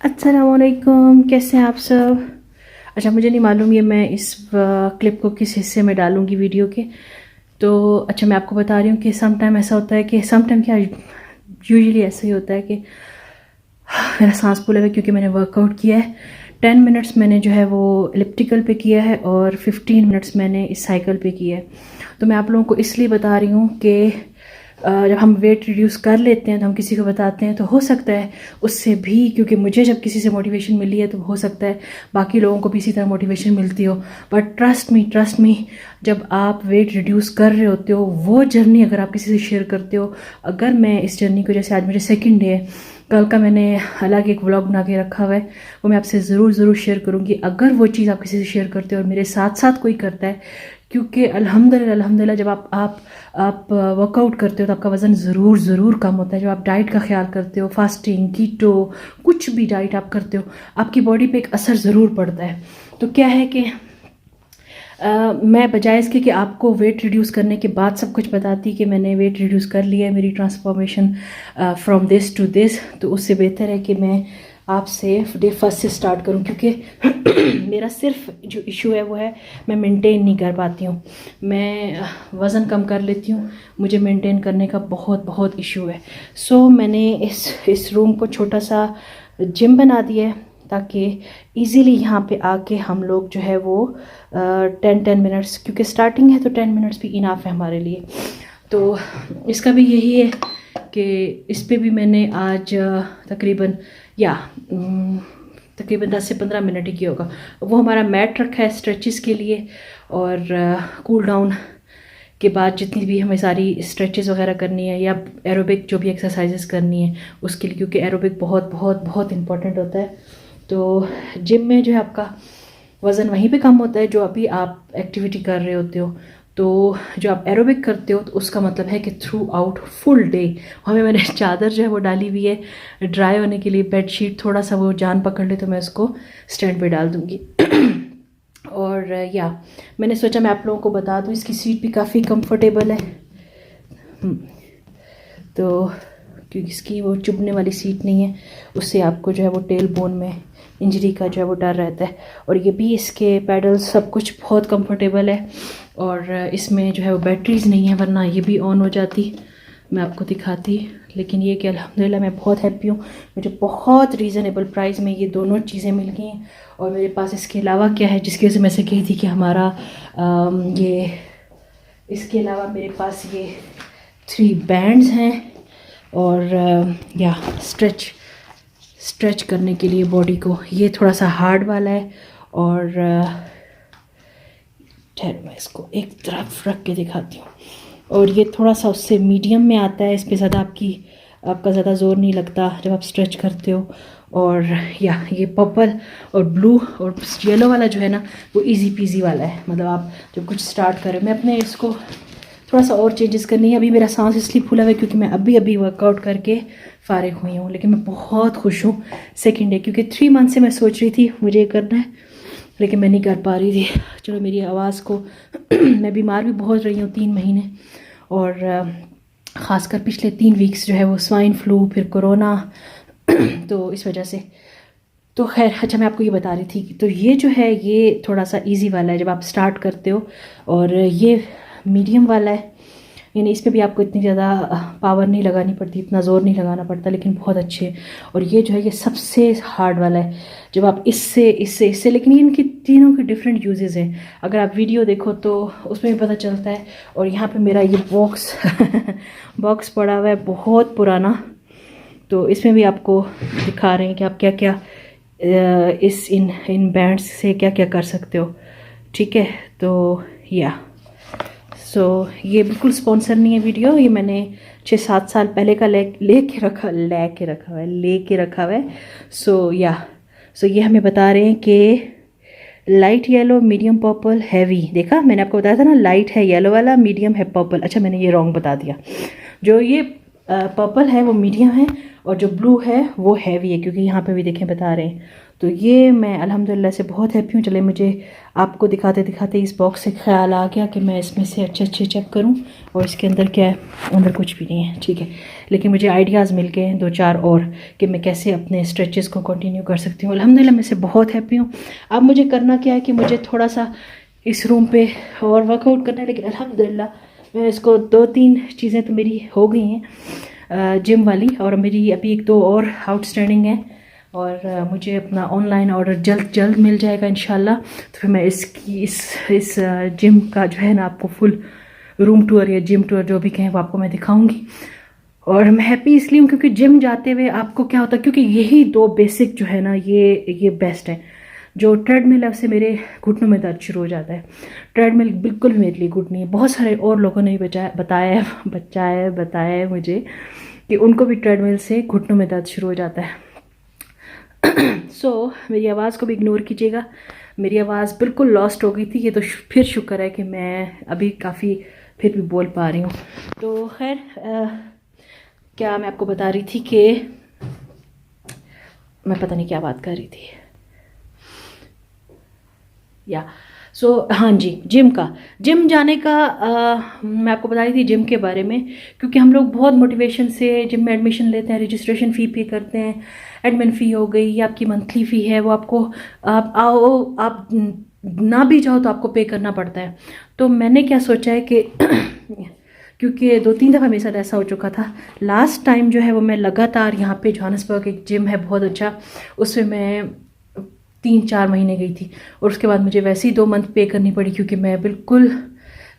अस्सलामुअलैकुम, कैसे हैं आप सब। अच्छा, मुझे नहीं मालूम ये मैं इस क्लिप को किस हिस्से में डालूँगी वीडियो के। तो अच्छा, मैं आपको बता रही हूँ कि सम टाइम ऐसा होता है कि सम टाइम क्या यूजुअली ऐसा ही होता है कि मेरा सांस फूला है क्योंकि मैंने वर्कआउट किया है। 10 मिनट्स मैंने जो है वो एलिप्टिकल पे किया है और 15 मिनट्स मैंने इस साइकिल पे किया है। तो मैं आप लोगों को इसलिए बता रही हूँ कि जब हम वेट रिड्यूस कर लेते हैं तो हम किसी को बताते हैं तो हो सकता है उससे भी, क्योंकि मुझे जब किसी से मोटिवेशन मिली है तो हो सकता है बाकी लोगों को भी इसी तरह मोटिवेशन मिलती हो। बट ट्रस्ट मी, जब आप वेट रिड्यूस कर रहे होते हो वो जर्नी अगर आप किसी से शेयर करते हो, अगर मैं इस जर्नी को, जैसे आज मेरे सेकंड डे है, कल का मैंने अलग एक व्लॉग बना के रखा हुआ है, वो मैं आपसे ज़रूर शेयर करूँगी अगर वो चीज़ आप किसी से शेयर करते हो और मेरे साथ साथ कोई करता है। क्योंकि अल्हम्दुलिल्लाह जब आप वर्कआउट करते हो तो आपका वज़न ज़रूर कम होता है। जब आप डाइट का ख्याल करते हो, फास्टिंग, कीटो, कुछ भी डाइट आप करते हो, आपकी बॉडी पे एक असर ज़रूर पड़ता है। तो क्या है कि मैं बजाय इसके कि आपको वेट रिड्यूस करने के बाद सब कुछ बताती कि मैंने वेट रिड्यूस कर लिया है, मेरी transformation from this to this, तो उससे बेहतर है कि मैं आपसे डे फर्स्ट से स्टार्ट करूं। क्योंकि मेरा सिर्फ जो इशू है वो है मैं मेंटेन नहीं कर पाती हूँ। मैं वज़न कम कर लेती हूँ, मुझे मेंटेन करने का बहुत इशू है। सो मैंने इस रूम को छोटा सा जिम बना दिया है ताकि इजीली यहाँ पे आके हम लोग जो है वो 10 मिनट्स, क्योंकि स्टार्टिंग है तो 10 मिनट्स भी इनाफ है हमारे लिए। तो इसका भी यही है कि इस पे भी मैंने आज तकरीबन 10 से 15 मिनट ही किया होगा। वो हमारा मैट रखा है स्ट्रेचेस के लिए, और कूल डाउन के बाद जितनी भी हमें सारी स्ट्रेचेस वगैरह करनी है या एरोबिक जो भी एक्सरसाइजेस करनी है उसके लिए, क्योंकि एरोबिक बहुत इंपॉर्टेंट होता है। तो जिम में जो है आपका वज़न वहीं पे कम होता है जो अभी आप एक्टिविटी कर रहे होते हो। तो जो आप एरोबिक करते हो तो उसका मतलब है कि थ्रू आउट फुल डे हमें, मैंने चादर जो है वो डाली हुई है ड्राई होने के लिए, बेडशीट थोड़ा सा वो जान पकड़ ले तो मैं उसको स्टैंड पे डाल दूँगी। और मैंने सोचा मैं आप लोगों को बता दूँ, इसकी सीट भी काफ़ी कंफर्टेबल है। तो क्योंकि इसकी वो चुभने वाली सीट नहीं है, उससे आपको जो है वो टेल बोन में इंजरी का जो है वो डर रहता है। और ये भी इसके पैडल सब कुछ बहुत कंफर्टेबल है, और इसमें जो है वो बैटरीज नहीं है, वरना ये भी ऑन हो जाती, मैं आपको दिखाती। लेकिन ये कि अल्हम्दुलिल्लाह मैं बहुत हैप्पी हूँ, मुझे बहुत रीज़नेबल प्राइस में ये दोनों चीज़ें मिल गई हैं। और मेरे पास इसके अलावा क्या है जिसकी वजह से मैं से कही थी कि हमारा ये, इसके अलावा मेरे पास ये 3 बैंड्स हैं, और स्ट्रेच करने के लिए बॉडी को, ये थोड़ा सा हार्ड वाला है। और ठहर मैं इसको एक तरफ रख के दिखाती हूँ। और ये थोड़ा सा उससे मीडियम में आता है, इस पर ज़्यादा आपका ज़्यादा ज़ोर नहीं लगता जब आप स्ट्रेच करते हो। और ये पर्पल और ब्लू और येलो वाला जो है ना वो इजी पीजी वाला है, मतलब आप जब कुछ स्टार्ट करें। मैं अपने इसको थोड़ा सा और चेंजेस करनी है। अभी मेरा सांस इसलिए फूला हुआ है क्योंकि मैं अभी वर्कआउट करके फ़ारिग हुई हूँ, लेकिन मैं बहुत खुश हूँ सेकेंड डे, क्योंकि 3 मंथ से मैं सोच रही थी मुझे ये करना है लेकिन मैं नहीं कर पा रही थी। चलो मेरी आवाज़ को मैं बीमार भी बहुत रही हूँ 3 महीने, और ख़ासकर पिछले 3 वीक्स जो है वो स्वाइन फ्लू, फिर कोरोना, तो इस वजह से। तो खैर, अच्छा मैं आपको ये बता रही थी, तो ये जो है ये थोड़ा सा इजी वाला है जब आप स्टार्ट करते हो, और ये मीडियम वाला है, यानी इस पे भी आपको इतनी ज़्यादा पावर नहीं लगानी पड़ती, इतना ज़ोर नहीं लगाना पड़ता, लेकिन बहुत अच्छे है। और ये जो है ये सबसे हार्ड वाला है जब आप इससे लेकिन इनकी तीनों के डिफरेंट यूजेस हैं, अगर आप वीडियो देखो तो उसमें भी पता चलता है। और यहाँ पे मेरा ये बॉक्स पड़ा हुआ है बहुत पुराना, तो इसमें भी आपको दिखा रहे हैं कि आप क्या क्या इन बैंड्स से क्या क्या कर सकते हो। ठीक है, तो ये बिल्कुल स्पॉन्सर नहीं है वीडियो, ये मैंने 6-7 साल पहले का लेके रखा हुआ है। सो ये हमें बता रहे हैं कि light yellow, medium purple, heavy. देखा मैंने आपको बताया था ना, लाइट है येलो वाला, मीडियम है पर्पल। अच्छा मैंने ये रॉन्ग बता दिया। जो ये पर्पल है वो मीडियम है और जो ब्लू है वो हैवी है, क्योंकि यहाँ पे भी देखें बता रहे हैं। तो ये मैं अल्हम्दुलिल्लाह से बहुत हैप्पी हूँ। चले मुझे आपको दिखाते दिखाते इस बॉक्स से ख्याल आ गया कि मैं इसमें से अच्छे अच्छे चेक करूँ और इसके अंदर क्या है। अंदर कुछ भी नहीं है, ठीक है, लेकिन मुझे आइडियाज़ मिल गए हैं 2-4 और कि मैं कैसे अपने स्ट्रेचेस को कंटिन्यू कर सकती हूँ। अल्हम्दुलिल्लाह मैं से बहुत हैप्पी हूँ। अब मुझे करना क्या है कि मुझे थोड़ा सा इस रूम पे और वर्कआउट करना है, लेकिन अल्हम्दुलिल्लाह मैं इसको 2-3 चीज़ें तो मेरी हो गई हैं जिम वाली, और मेरी अभी 1-2 और आउटस्टैंडिंग है, और मुझे अपना ऑनलाइन ऑर्डर जल्द जल्द मिल जाएगा इंशाल्लाह। तो फिर मैं इस जिम का जो है ना आपको फुल रूम टूर या जिम टूर जो भी कहें वो आपको मैं दिखाऊंगी। और मैं हैप्पी इसलिए हूँ क्योंकि जिम जाते हुए आपको क्या होता है, क्योंकि यही 2 बेसिक जो है ना ये बेस्ट है। जो ट्रेडमिल है उससे मेरे घुटनों में दर्द शुरू हो जाता है। ट्रेडमिल बिल्कुल मेरे लिए गुड नहीं है। बहुत सारे और लोगों ने बताया है मुझे कि उनको भी ट्रेडमिल से घुटनों में दर्द शुरू हो जाता है। मेरी आवाज़ को भी इग्नोर कीजिएगा। मेरी आवाज़ बिल्कुल लॉस्ट हो गई थी, ये तो फिर शुक्र है कि मैं अभी काफ़ी फिर भी बोल पा रही हूँ। तो खैर क्या मैं आपको बता रही थी कि मैं पता नहीं क्या बात कर रही थी हाँ जी, जिम जाने का मैं आपको बता रही थी जिम के बारे में, क्योंकि हम लोग बहुत मोटिवेशन से जिम में एडमिशन लेते हैं, रजिस्ट्रेशन फ़ी पे करते हैं, एडमिन फ़ी हो गई या आपकी मंथली फ़ी है वो आपको आप ना भी जाओ तो आपको पे करना पड़ता है। तो मैंने क्या सोचा है कि क्योंकि 2-3 दफ़ा मेरे साथ ऐसा हो चुका था। लास्ट टाइम जो है वो मैं लगातार यहाँ पे जोहान्सबर्ग एक जिम है बहुत अच्छा, उसमें मैं 3-4 महीने गई थी, और उसके बाद मुझे वैसे ही 2 मंथ पे करनी पड़ी, क्योंकि मैं बिल्कुल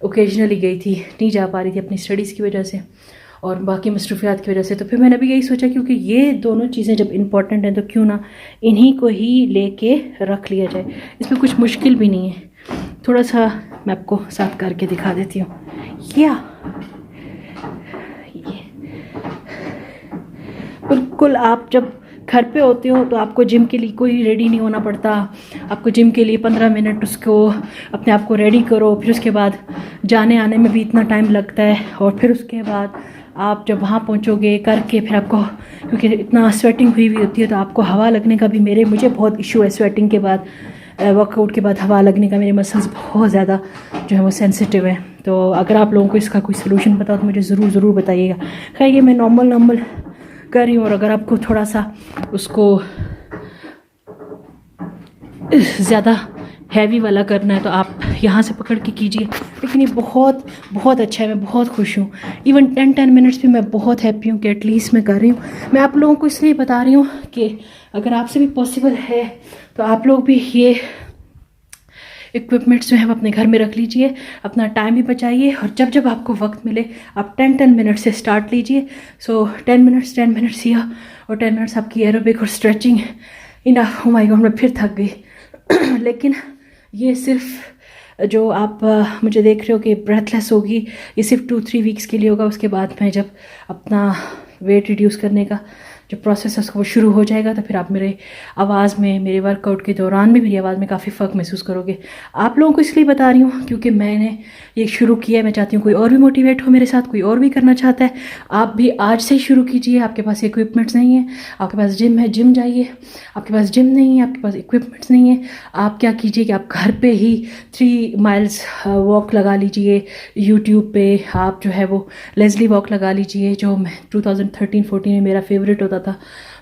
ओकेजनली गई थी, नहीं जा पा रही थी अपनी स्टडीज़ की वजह से और बाकी मसरूफियात की वजह से। तो फिर मैंने भी यही सोचा क्योंकि ये दोनों चीज़ें जब इम्पॉर्टेंट हैं तो क्यों ना इन्हीं को ही लेके रख लिया जाए। इसमें कुछ मुश्किल भी नहीं है। थोड़ा सा मैं आपको साथ करके दिखा देती हूँ। ये बिल्कुल आप जब घर पे होते हो तो आपको जिम के लिए कोई रेडी नहीं होना पड़ता। आपको जिम के लिए 15 मिनट उसको अपने आप को रेडी करो, फिर उसके बाद जाने आने में भी इतना टाइम लगता है, और फिर उसके बाद आप जब वहाँ पहुँचोगे करके फिर आपको, क्योंकि इतना स्वेटिंग हुई होती है तो आपको हवा लगने का भी मुझे बहुत इशू है। स्वेटिंग के बाद वर्कआउट के बाद हवा लगने का मेरे मसल्स बहुत ज़्यादा जो है वो सेंसिटिव है। तो अगर आप लोगों को इसका कोई सोल्यूशन पता हो तो मुझे ज़रूर बताइएगा। खैर ये मैं नॉर्मल कर रही हूँ, और अगर आपको थोड़ा सा उसको ज़्यादा हैवी वाला करना है तो आप यहाँ से पकड़ के कीजिए। लेकिन ये बहुत अच्छा है, मैं बहुत खुश हूँ। इवन 10 मिनट्स भी मैं बहुत हैप्पी हूँ कि एटलीस्ट मैं कर रही हूँ। मैं आप लोगों को इसलिए बता रही हूँ कि अगर आपसे भी पॉसिबल है तो आप लोग भी ये इक्विपमेंट्स जो है वो अपने घर में रख लीजिए, अपना टाइम भी बचाइए, और जब आपको वक्त मिले आप 10 मिनट से स्टार्ट लीजिए। 10 मिनट्स या और 10 मिनट्स आपकी एरोबिक और stretching enough. Oh my God, मैं फिर थक गई। लेकिन ये सिर्फ जो आप मुझे देख रहे हो कि ब्रेथलेस होगी, ये सिर्फ 2-3 वीक्स के लिए होगा। उसके बाद मैं जब अपना वेट रिड्यूस करने का जो प्रोसेस है वो शुरू हो जाएगा तो फिर आप मेरे आवाज़ में, मेरे वर्कआउट के दौरान भी मेरी आवाज़ में काफ़ी फ़र्क महसूस करोगे। आप लोगों को इसलिए बता रही हूँ क्योंकि मैंने ये शुरू किया है। मैं चाहती हूँ कोई और भी मोटिवेट हो मेरे साथ, कोई और भी करना चाहता है। आप भी आज से ही शुरू कीजिए। आपके पास इक्विपमेंट्स नहीं है, आपके पास जिम है, जिम जाइए। आपके पास जिम नहीं है, आपके पास इक्विपमेंट्स नहीं है, आप क्या कीजिए कि आप घर पे ही 3 माइल्स वॉक लगा लीजिए। यूट्यूब पे आप जो है वो लेज़ली वॉक लगा लीजिए, जो 2013-14 में मेरा फेवरेट होता था।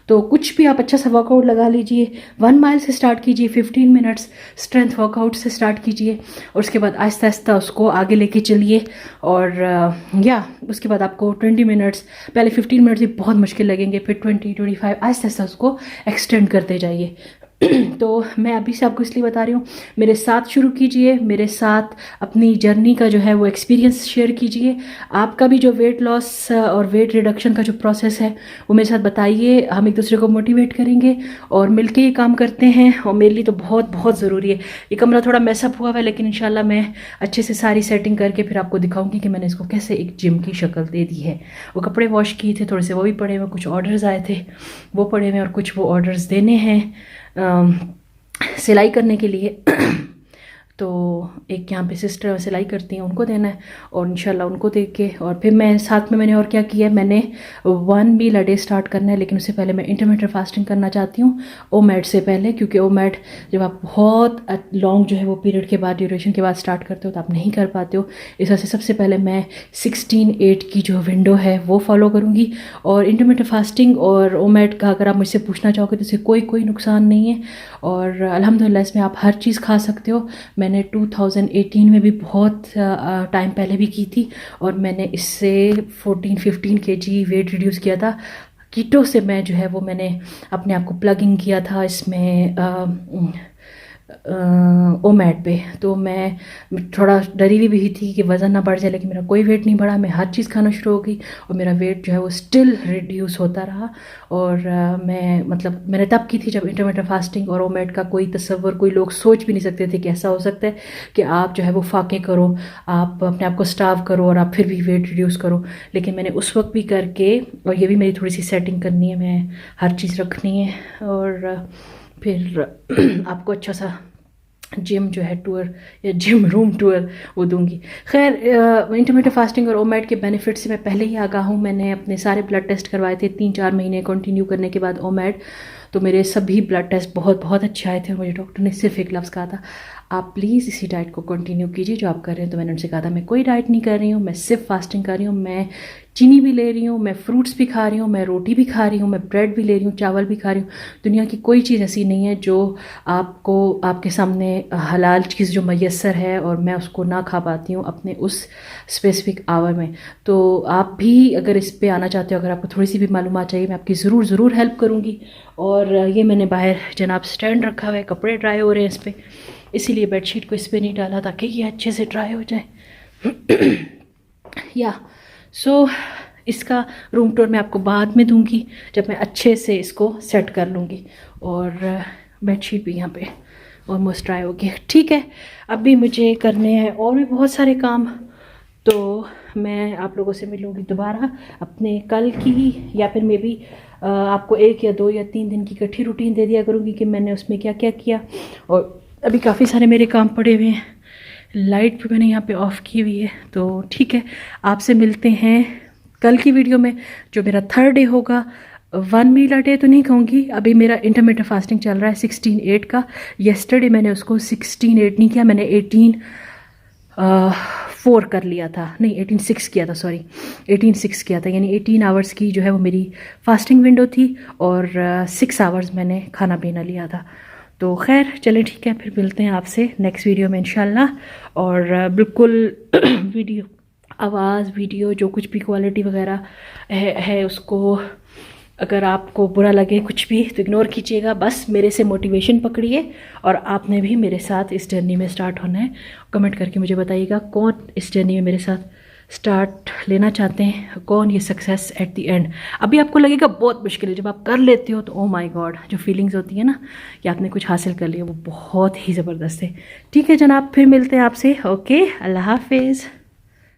तो कुछ भी आप अच्छा सा वर्कआउट लगा लीजिए। 1 माइल से स्टार्ट कीजिए, 15 मिनट्स स्ट्रेंथ वर्कआउट से स्टार्ट कीजिए, और उसके बाद आहिस्ता आहिस्ता उसको आगे लेके चलिए। और उसके बाद आपको 20 मिनट्स, पहले 15 मिनट्स भी बहुत मुश्किल लगेंगे, फिर 20-25 आहिस्ता आहिस्ता उसको एक्सटेंड करते जाइए। तो मैं अभी से आपको इसलिए बता रही हूँ, मेरे साथ शुरू कीजिए, मेरे साथ अपनी जर्नी का जो है वो एक्सपीरियंस शेयर कीजिए। आपका भी जो वेट लॉस और वेट रिडक्शन का जो प्रोसेस है वो मेरे साथ बताइए। हम एक दूसरे को मोटिवेट करेंगे और मिलके ये काम करते हैं, और मेरे लिए तो बहुत बहुत ज़रूरी है। ये कमरा थोड़ा मैसअप हुआ है, लेकिन इंशाल्लाह मैं अच्छे से सारी सेटिंग करके फिर आपको दिखाऊंगी कि मैंने इसको कैसे एक जिम की शक्ल दे दी है। वो कपड़े वॉश किए थे थोड़े से, वो भी पड़े हुए, कुछ ऑर्डर्स आए थे वो पड़े हुए, और कुछ वो ऑर्डर्स देने हैं सिलाई करने के लिए। तो एक यहाँ पे सिस्टर सिलाई करती हैं, उनको देना है और इंशाल्लाह उनको दे के, और फिर मैं साथ में मैंने और क्या किया है, मैंने 1 मील अ डे स्टार्ट करना है, लेकिन उससे पहले मैं इंटरमिटेंट फास्टिंग करना चाहती हूँ ओमैड से पहले, क्योंकि ओमैड जब आप बहुत लॉन्ग जो है वो पीरियड के बाद, ड्यूरेशन के बाद स्टार्ट करते हो तो आप नहीं कर पाते हो। इस वजह से सबसे पहले मैं 16-8 की जो विंडो है वो फॉलो करूँगी। और इंटरमिटेंट फास्टिंग और ओमैड का अगर आप मुझसे पूछना चाहोगे तो इससे कोई नुकसान नहीं है, और अल्हम्दुलिल्लाह इसमें आप हर चीज़ खा सकते हो। मैंने 2018 में भी बहुत टाइम पहले भी की थी, और मैंने इससे 14-15 kg वेट रिड्यूस किया था। कीटो से मैं जो है वो मैंने अपने आप को प्लग इन किया था इसमें ओमैड पे। तो मैं थोड़ा डरी हुई थी कि वज़न ना बढ़ जाए, लेकिन मेरा कोई वेट नहीं बढ़ा। मैं हर चीज़ खाना शुरू हो गई और मेरा वेट जो है वो स्टिल रिड्यूस होता रहा। और मैं मतलब मैंने तब की थी जब इंटरमिटेंट फास्टिंग और ओमैड का कोई तसव्वुर, कोई लोग सोच भी नहीं सकते थे कि ऐसा हो सकता है कि आप जो है वो फाके करो, आप अपने आप को स्टार्व करो और आप फिर भी वेट रिड्यूस करो। लेकिन मैंने उस वक्त भी करके, और ये भी मेरी थोड़ी सी सेटिंग करनी है, मैं हर चीज़ रखनी है, और फिर आपको अच्छा सा जिम जो है टूर या जिम रूम टूर वो दूंगी। खैर इंटरमिटेंट फास्टिंग और ओमैड के बेनिफिट से मैं पहले ही आगाह हूँ। मैंने अपने सारे ब्लड टेस्ट करवाए थे 3-4 महीने कंटिन्यू करने के बाद ओमैड, तो मेरे सभी ब्लड टेस्ट बहुत अच्छे आए थे। और मुझे डॉक्टर ने सिर्फ एक लफ्ज़ कहा था, आप प्लीज़ इसी डाइट को कंटिन्यू कीजिए जो आप कर रहे हैं। तो मैंने उनसे कहा था मैं कोई डाइट नहीं कर रही हूँ, मैं सिर्फ फास्टिंग कर रही हूँ, मैं चीनी भी ले रही हूँ, मैं फ्रूट्स भी खा रही हूँ, मैं रोटी भी खा रही हूँ, मैं ब्रेड भी ले रही हूँ, चावल भी खा रही हूँ। दुनिया की कोई चीज़ ऐसी नहीं है जो आपको आपके सामने हलाल चीज़ जो मैसर है और मैं उसको ना खा पाती हूँ अपने उस स्पेसिफिक आवर में। तो आप भी अगर इस पे आना चाहते हो, अगर आपको थोड़ी सी भी मालूमात चाहिए, मैं आपकी ज़रूर हेल्प करूँगी। और ये मैंने बाहर जनाब स्टैंड रखा हुआ है, कपड़े ड्राई हो रहे हैं इस पर, इसीलिए बेडशीट को इस पर नहीं डाला ताकि ये अच्छे से ड्राई हो जाए। या सो इसका रूम टूर मैं आपको बाद में दूंगी जब मैं अच्छे से इसको सेट कर लूँगी। और बेडशीट भी यहाँ पे ऑलमोस्ट ड्राई हो गई। ठीक है, अभी मुझे करने हैं और भी बहुत सारे काम, तो मैं आप लोगों से मिलूँगी दोबारा अपने कल की, या फिर मे बी आपको 1 या 2 या 3 दिन की इकट्ठी रूटीन दे दिया करूँगी कि मैंने उसमें क्या क्या किया। और अभी काफ़ी सारे मेरे काम पड़े हुए हैं, लाइट भी मैंने यहाँ पे ऑफ़ की हुई है। तो ठीक है, आपसे मिलते हैं कल की वीडियो में, जो मेरा 3rd डे होगा। 1 मील अ डे तो नहीं कहूँगी, अभी मेरा इंटरमिटेंट फास्टिंग चल रहा है 16-8 का। येस्टरडे मैंने उसको 16-8 नहीं किया, मैंने 18-4 कर लिया था, नहीं 18-6 किया था, सॉरी 18-6 किया था। यानी 18 आवर्स की जो है वो मेरी फास्टिंग विंडो थी, और 6 आवर्स मैंने खाना पीना लिया था। तो खैर चलें, ठीक है, फिर मिलते हैं आपसे नेक्स्ट वीडियो में इंशाल्लाह। और बिल्कुल वीडियो आवाज़ वीडियो जो कुछ भी क्वालिटी वगैरह है उसको अगर आपको बुरा लगे कुछ भी तो इग्नोर कीजिएगा। बस मेरे से मोटिवेशन पकड़िए, और आपने भी मेरे साथ इस जर्नी में स्टार्ट होना है। कमेंट करके मुझे बताइएगा कौन इस जर्नी में मेरे साथ स्टार्ट लेना चाहते हैं, कौन ये सक्सेस एट द एंड। अभी आपको लगेगा बहुत मुश्किल है, जब आप कर लेते हो तो ओ माय गॉड जो फीलिंग्स होती है ना कि आपने कुछ हासिल कर लिया, वो बहुत ही ज़बरदस्त है। ठीक है जनाब, फिर मिलते हैं आपसे। ओके, अल्लाह हाफिज़।